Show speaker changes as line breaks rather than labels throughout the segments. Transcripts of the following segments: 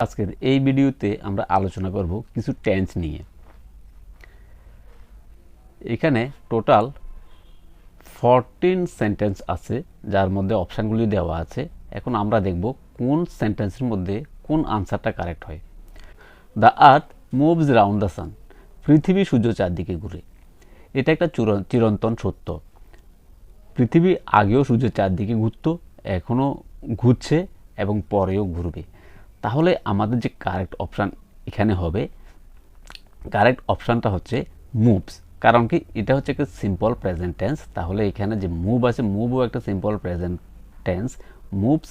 আজকের এই ভিডিওতে আমরা আলোচনা করব কিছু টেন্স নিয়ে। এখানে টোটাল 14 সেন্টেন্স আছে, যার মধ্যে অপশানগুলি দেওয়া আছে। এখন আমরা দেখব কোন সেন্টেন্সের মধ্যে কোন আনসারটা কারেক্ট হয়। The earth moves round the sun. পৃথিবী সূর্য চারদিকে ঘুরে। এটা একটা চিরন্তন সত্য। পৃথিবী আগেও সূর্য চারদিকে ঘুরত, এখনও ঘুরছে এবং পরেও ঘুরবে। তাহলে আমাদের যে কারেক্ট অপশান এখানে হবে, কারেক্ট অপশানটা হচ্ছে মুভস। কারণ কি, এটা হচ্ছে একটা সিম্পল প্রেজেন্ট টেন্স। তাহলে এখানে যে মুভ আছে, মুভও একটা সিম্পল প্রেজেন্ট টেন্স। মুভস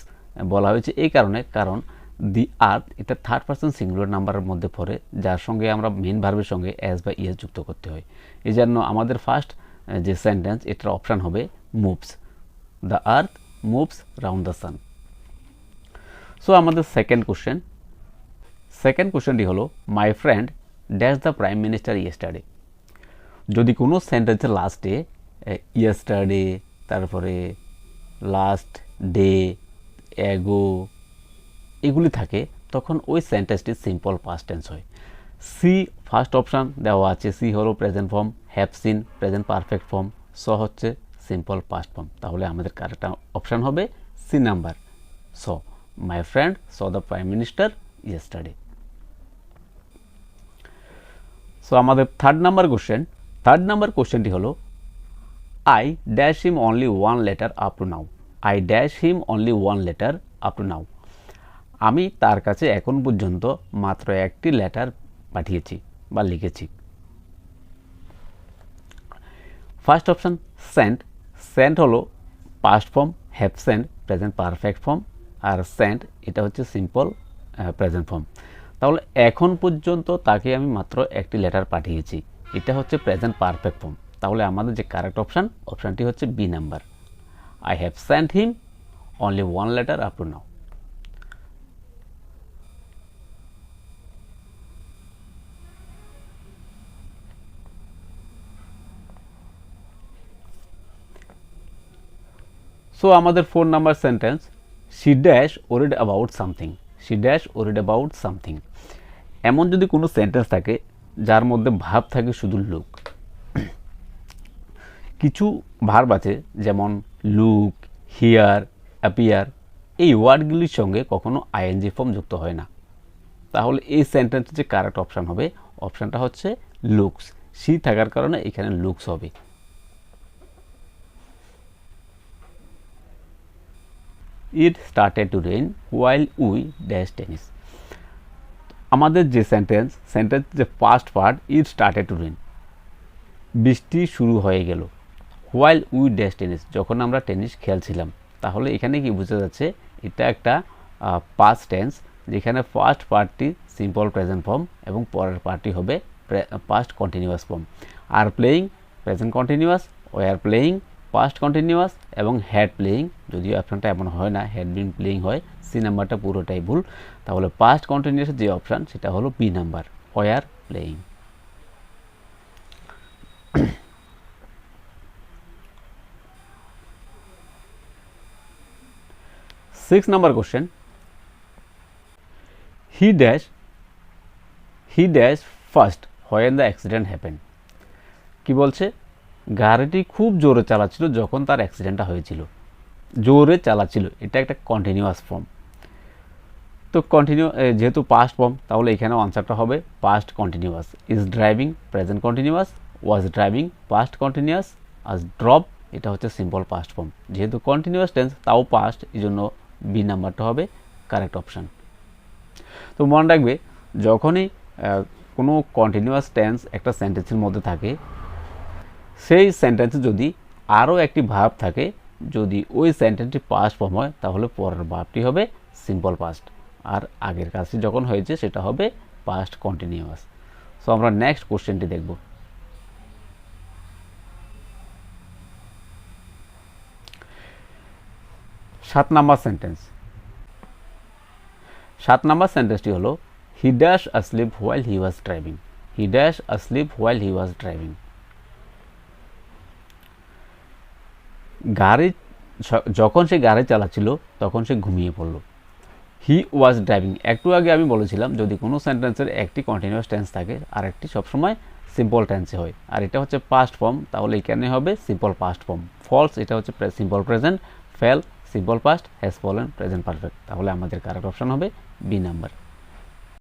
বলা হয়েছে এই কারণে, কারণ দি আর্থ এটা থার্ড পারসন সিঙ্গুলার নাম্বারের মধ্যে পড়ে, যার সঙ্গে আমরা মেন ভার্বের সঙ্গে এস বা ইএস যুক্ত করতে হয়। এই জন্য আমাদের ফার্স্ট যে সেন্টেন্স, এটার অপশান হবে moves. The earth moves round the sun. So আমাদের সেকেন্ড কোশ্চেনটি হলো, my friend dash the prime minister yesterday. যদি কোনো সেন্টেন্সের লাস্টে ইয়েস্টারডে, তারপরে লাস্ট ডে, এগো এগুলি থাকে, তখন ওই সেন্টেন্সটি সিম্পল পাস্ট টেন্স হয়। সি ফার্স্ট অপশান দেওয়া আছে। সি হলো present form, have seen present perfect form, saw হচ্ছে সিম্পল পাস্ট ফর্ম। তাহলে আমাদের কারেক্ট অপশান হবে C number, saw. My friend saw the prime minister yesterday. So আমাদের third number কোশ্চেনটি হলো, I dash him only one letter up to now. I dash him only one letter up to now. আমি তার কাছে এখন পর্যন্ত মাত্র একটি লেটার পাঠিয়েছি বা লিখেছি। First option sent. সেন্ট হলো past form, have sent present perfect form, আর সেন্ট এটা হচ্ছে সিম্পল প্রেজেন্ট ফর্ম। তাহলে এখন পর্যন্ত তাকে আমি মাত্র একটি লেটার পাঠিয়েছি, এটা হচ্ছে প্রেজেন্ট পারফেক্ট ফর্ম। তাহলে আমাদের যে কারেক্ট অপশানটি হচ্ছে B number, I have sent him only one letter up to now. So আমাদের 4 number sentence, she dash worried about something. She dash worried about something. এমন যদি কোনো সেন্টেন্স থাকে যার মধ্যে ভাব থাকে শুধু লুক, কিছু ভার্ব আছে যেমন লুক, হিয়ার, অ্যাপিয়ার, এই ওয়ার্ডগুলির সঙ্গে কখনো আইএনজি ফর্ম যুক্ত হয় না। তাহলে এই সেন্টেন্সের যে কারেক্ট অপশান হবে, অপশানটা হচ্ছে লুকস। সি থাকার কারণে এখানে লুকস হবে। It started to rain while we dash tennis. আমাদের যে সেন্টেন্স যে first part, it started to rain, বৃষ্টি শুরু হয়ে গেল। হোয়াইল উই ড্যাশ টেনিস, যখন আমরা টেনিস খেলছিলাম। তাহলে এখানে কি বোঝা যাচ্ছে, এটা একটা পাস্ট টেন্স, যেখানে ফার্স্ট পার্টটি সিম্পল প্রেজেন্ট ফর্ম এবং পরের পার্টটি হবে past continuous form. Are playing present continuous, were playing past continuous, এবং হ্যাড প্লেয়িং, যদিও অপশানটা এমন হয় না, হ্যাড বিন প্লেয়িং হয়। সি নাম্বারটা পুরোটাই ভুল। তাহলে পাস্ট কন্টিনিউয়াসের যে অপশান, সেটা হলো B number, were playing. Six number question, he dash first when the accident happen. কি বলছে, গাড়িটি খুব জোরে চালাচ্ছিল যখন তার অ্যাক্সিডেন্টটা হয়েছিল। জোরে চালাচ্ছিল, এটা একটা কন্টিনিউয়াস ফর্ম। তো যেহেতু পাস্ট ফর্ম, তাহলে এখানেও আনসারটা হবে past continuous. Is driving present continuous, was driving past continuous, আজ ড্রপ এটা হচ্ছে সিম্পল পাস্ট ফর্ম। যেহেতু কন্টিনিউয়াস টেন্স, তাও পাস্ট, এই জন্য বি নাম্বারটা হবে কারেক্ট অপশান। তো মনে রাখবে, যখনই কোনো কন্টিনিউয়াস টেন্স একটা সেন্টেন্সের মধ্যে থাকে, সেই সেন্টেন্সে যদি আরও একটি ভার্ব থাকে, যদি ওই সেন্টেন্সটি পাস্ট ফর্ম হয়, তাহলে পরের ভার্বটি হবে সিম্পল পাস্ট, আর আগের কাজটি যখন হয়েছে সেটা হবে পাস্ট কন্টিনিউয়াস। সো আমরা নেক্সট কোশ্চেনটি দেখব। সাত নাম্বার সেন্টেন্সটি হলো, he dash asleep while he was driving. He dash asleep while he was driving. যখন সে গাড়ি চালাচ্ছিল তখন সে ঘুমিয়ে পড়ল। হি ওয়াজ ড্রাইভিং, একটু আগে আমি বলেছিলাম যদি কোনো সেন্টেন্সের একটি কন্টিনিউয়াস টেন্স থাকে আর একটি সবসময় সিম্পল টেন্সে হয়, আর এটা হচ্ছে পাস্ট ফর্ম, তাহলে এখানে হবে সিম্পল পাস্ট ফর্ম। ফলস এটা হচ্ছে simple present, fail simple past, has fallen present perfect, তাহলে আমাদের কারেক্ট অপশন হবে বি নাম্বার।